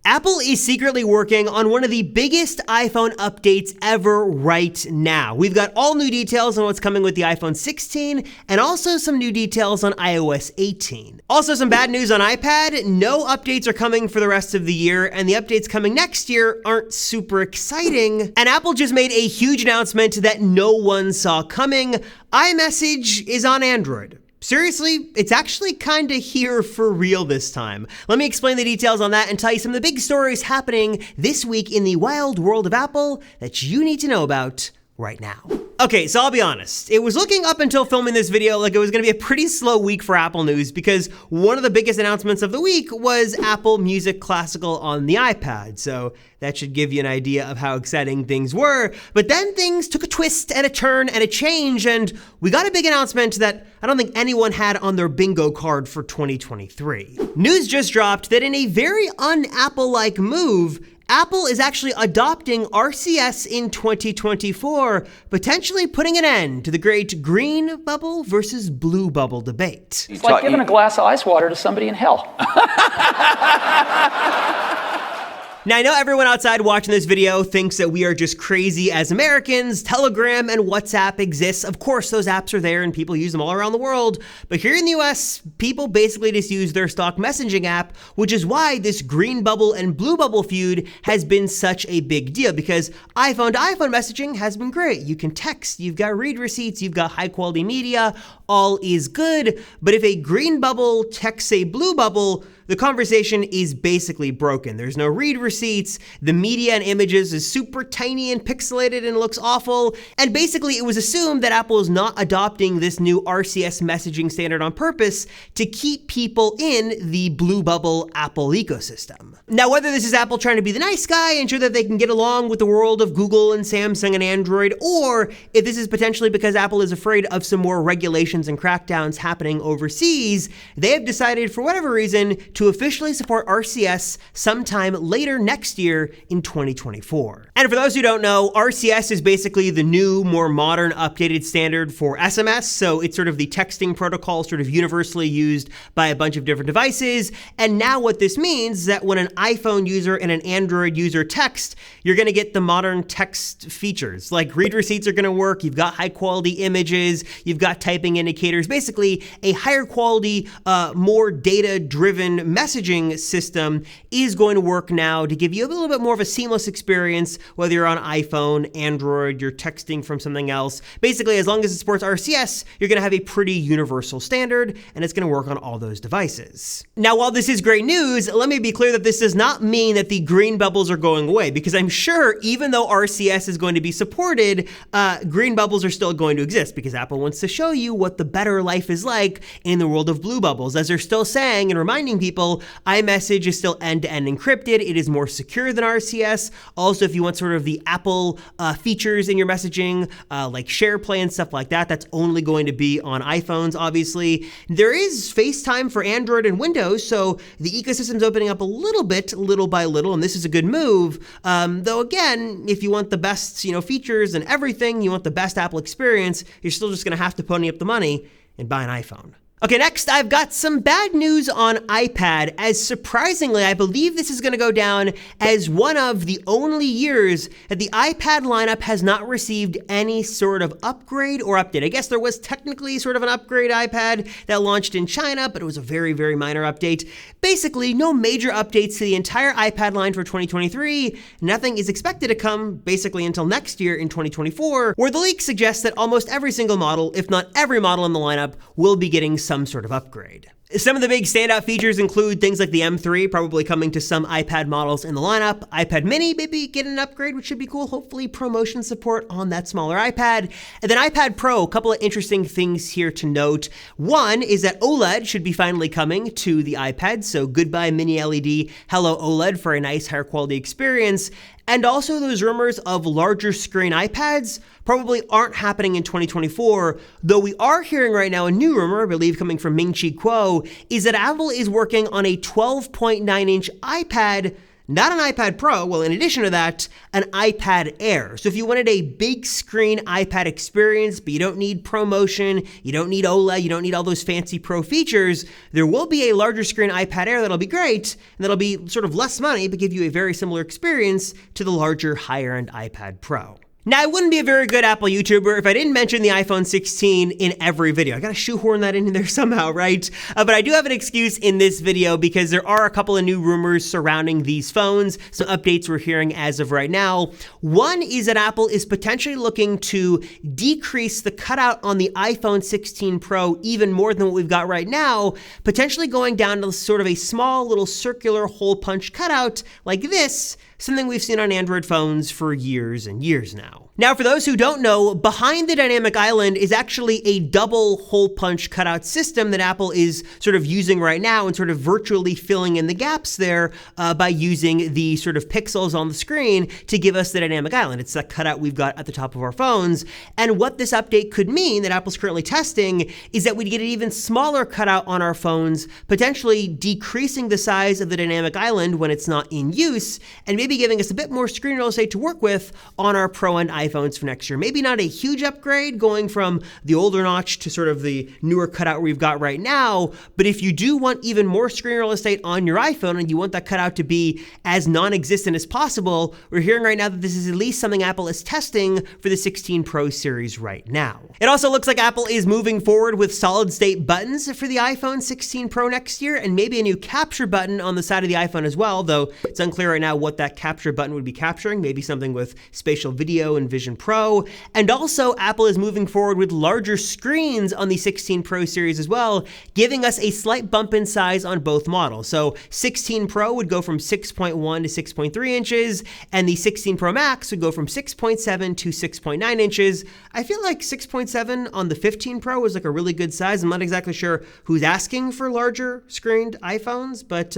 Apple is secretly working on one of the biggest iPhone updates ever right now. We've got all new details on what's coming with the iPhone 16 and also some new details on iOS 18. Also some bad news on iPad. No updates are coming for the rest of the year, and the updates coming next year aren't super exciting. And Apple just made a huge announcement that no one saw coming. iMessage is on Android. Seriously, it's actually kinda here for real this time. Let me explain the details on that and tell you some of the big stories happening this week in the wild world of Apple that you need to know about right now. Okay, so I'll be honest. It was looking up until filming this video like it was gonna be a pretty slow week for Apple news because one of the biggest announcements of the week was Apple Music Classical on the iPad. So that should give you an idea of how exciting things were. But then things took a twist and a turn and a change, and we got a big announcement that I don't think anyone had on their bingo card for 2023. News just dropped that in a very un-Apple-like move, Apple is actually adopting RCS in 2024, potentially putting an end to the great green bubble versus blue bubble debate. It's like giving a glass of ice water to somebody in hell. Now, I know everyone outside watching this video thinks that we are just crazy as Americans. Telegram and WhatsApp exists. Of course, those apps are there and people use them all around the world. But here in the US, people basically just use their stock messaging app, which is why this green bubble and blue bubble feud has been such a big deal, because iPhone to iPhone messaging has been great. You can text, you've got read receipts, you've got high quality media, all is good. But if a green bubble texts a blue bubble, the conversation is basically broken. There's no read receipts, the media and images is super tiny and pixelated and looks awful, and basically it was assumed that Apple is not adopting this new RCS messaging standard on purpose to keep people in the blue bubble Apple ecosystem. Now, whether this is Apple trying to be the nice guy, ensure that they can get along with the world of Google and Samsung and Android, or if this is potentially because Apple is afraid of some more regulations and crackdowns happening overseas, they have decided for whatever reason to officially support RCS sometime later next year in 2024. And for those who don't know, RCS is basically the new, more modern, updated standard for SMS. So it's sort of the texting protocol sort of universally used by a bunch of different devices. And now what this means is that when an iPhone user and an Android user text, you're gonna get the modern text features. Like read receipts are gonna work, you've got high quality images, you've got typing indicators, basically a higher quality, more data-driven messaging system is going to work now to give you a little bit more of a seamless experience, whether you're on iPhone, Android, you're texting from something else. Basically, as long as it supports RCS, you're gonna have a pretty universal standard, and it's gonna work on all those devices. Now, while this is great news, let me be clear that this does not mean that the green bubbles are going away, because I'm sure even though RCS is going to be supported, green bubbles are still going to exist, because Apple wants to show you what the better life is like in the world of blue bubbles, as they're still saying and reminding people iMessage is still end-to-end encrypted. It is more secure than RCS. Also, if you want sort of the Apple features in your messaging, like SharePlay and stuff like that, that's only going to be on iPhones, obviously. There is FaceTime for Android and Windows, so the ecosystem's opening up a little bit, little by little, and this is a good move. Though again, if you want the best, features and everything, you want the best Apple experience, you're still just gonna have to pony up the money and buy an iPhone. Okay, next I've got some bad news on iPad, as surprisingly, I believe this is gonna go down as one of the only years that the iPad lineup has not received any sort of upgrade or update. I guess there was technically sort of an upgrade iPad that launched in China, but it was a very, very minor update. Basically, no major updates to the entire iPad line for 2023. Nothing is expected to come basically until next year in 2024, where the leak suggests that almost every single model, if not every model in the lineup, will be getting some sort of upgrade. Some of the big standout features include things like the M3 probably coming to some iPad models in the lineup, iPad mini maybe get an upgrade, which should be cool, hopefully promotion support on that smaller iPad, and then iPad Pro, a couple of interesting things here to note. One is that OLED should be finally coming to the iPad, so goodbye mini LED, hello OLED for a nice higher quality experience. And also those rumors of larger screen iPads probably aren't happening in 2024, though we are hearing right now a new rumor, I believe coming from Ming-Chi Kuo, is that Apple is working on a 12.9-inch iPad not an iPad Pro, well, in addition to that, an iPad Air. So if you wanted a big screen iPad experience, but you don't need ProMotion, you don't need OLED, you don't need all those fancy Pro features, there will be a larger screen iPad Air that'll be great, and that'll be sort of less money, but give you a very similar experience to the larger, higher-end iPad Pro. Now, I wouldn't be a very good Apple YouTuber if I didn't mention the iPhone 16 in every video. I gotta shoehorn that in there somehow, right? But I do have an excuse in this video because there are a couple of new rumors surrounding these phones, some updates we're hearing as of right now. One is that Apple is potentially looking to decrease the cutout on the iPhone 16 Pro even more than what we've got right now, potentially going down to sort of a small little circular hole punch cutout like this, something we've seen on Android phones for years and years now. Now, for those who don't know, behind the dynamic island is actually a double hole punch cutout system that Apple is sort of using right now and sort of virtually filling in the gaps there by using the sort of pixels on the screen to give us the dynamic island. It's that cutout we've got at the top of our phones. And what this update could mean that Apple's currently testing is that we'd get an even smaller cutout on our phones, potentially decreasing the size of the dynamic island when it's not in use, and maybe giving us a bit more screen real estate to work with on our Pro and iPhones for next year. Maybe not a huge upgrade going from the older notch to sort of the newer cutout we've got right now, but if you do want even more screen real estate on your iPhone and you want that cutout to be as non-existent as possible, we're hearing right now that this is at least something Apple is testing for the 16 Pro series right now. It also looks like Apple is moving forward with solid-state buttons for the iPhone 16 Pro next year, and maybe a new capture button on the side of the iPhone as well, though it's unclear right now what that capture button would be capturing, maybe something with spatial video and Vision Pro. And also, Apple is moving forward with larger screens on the 16 Pro series as well, giving us a slight bump in size on both models. So 16 Pro would go from 6.1 to 6.3 inches, and the 16 Pro Max would go from 6.7 to 6.9 inches. I feel like 6.7 on the 15 Pro is like a really good size. I'm not exactly sure who's asking for larger screened iPhones, but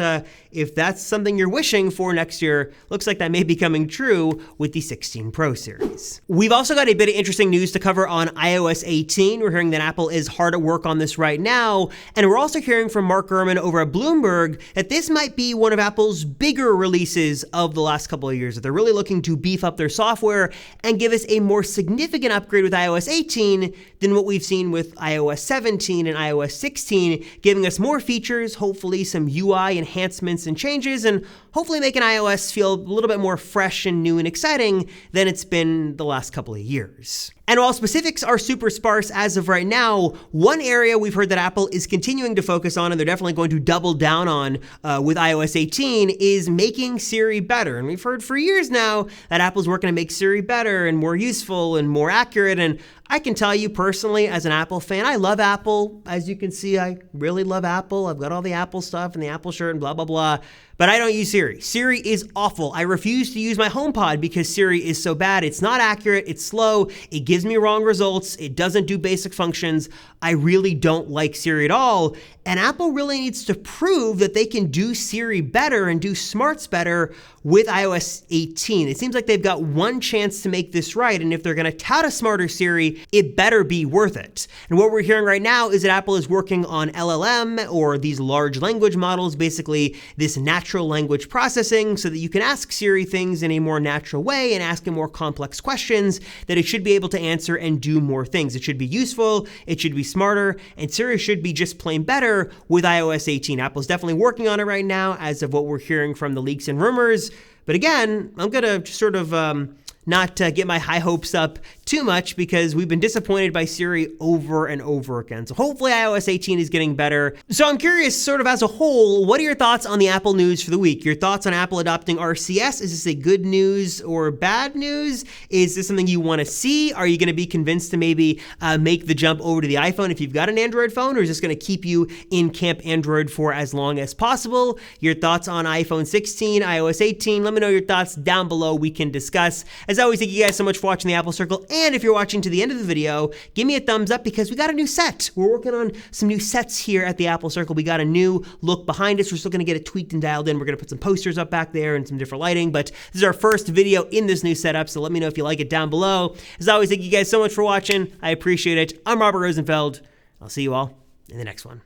if that's something you're wishing for next year, looks like that may be coming true with the 16 Pro series. We've also got a bit of interesting news to cover on iOS 18. We're hearing that Apple is hard at work on this right now, and we're also hearing from Mark Gurman over at Bloomberg that this might be one of Apple's bigger releases of the last couple of years, that they're really looking to beef up their software and give us a more significant upgrade with iOS 18 than what we've seen with iOS 17 and iOS 16, giving us more features, hopefully some UI enhancements and changes, and hopefully making iOS feel a little bit more fresh and new and exciting than it's been the last couple of years. And while specifics are super sparse as of right now, one area we've heard that Apple is continuing to focus on, and they're definitely going to double down on with iOS 18, is making Siri better. And we've heard for years now that Apple's working to make Siri better and more useful and more accurate. And I can tell you personally, as an Apple fan, I love Apple. As you can see, I really love Apple. I've got all the Apple stuff and the Apple shirt and blah, blah, blah. But I don't use Siri. Siri is awful. I refuse to use my HomePod because Siri is so bad. It's not accurate. It's slow. It gives me wrong results. It doesn't do basic functions. I really don't like Siri at all. And Apple really needs to prove that they can do Siri better and do smarts better with iOS 18. It seems like they've got one chance to make this right. And if they're going to tout a smarter Siri, it better be worth it. And what we're hearing right now is that Apple is working on LLM, or these large language models, basically this natural language processing, so that you can ask Siri things in a more natural way and ask it more complex questions that it should be able to answer and do more things. It should be useful, it should be smarter, and Siri should be just plain better with iOS 18. Apple's definitely working on it right now as of what we're hearing from the leaks and rumors. But again, I'm gonna sort of not get my high hopes up too much, because we've been disappointed by Siri over and over again. So hopefully iOS 18 is getting better. So I'm curious, sort of as a whole, what are your thoughts on the Apple news for the week? Your thoughts on Apple adopting RCS? Is this a good news or bad news? Is this something you want to see? Are you going to be convinced to maybe make the jump over to the iPhone if you've got an Android phone, or is this going to keep you in Camp Android for as long as possible? Your thoughts on iPhone 16, iOS 18? Let me know your thoughts down below. We can discuss. As always, thank you guys so much for watching the Apple Circle. And if you're watching to the end of the video, give me a thumbs up, because we got a new set. We're working on some new sets here at the Apple Circle. We got a new look behind us. We're still going to get it tweaked and dialed in. We're going to put some posters up back there and some different lighting, but this is our first video in this new setup, so let me know if you like it down below. As always, thank you guys so much for watching. I appreciate it. I'm Robert Rosenfeld. I'll see you all in the next one.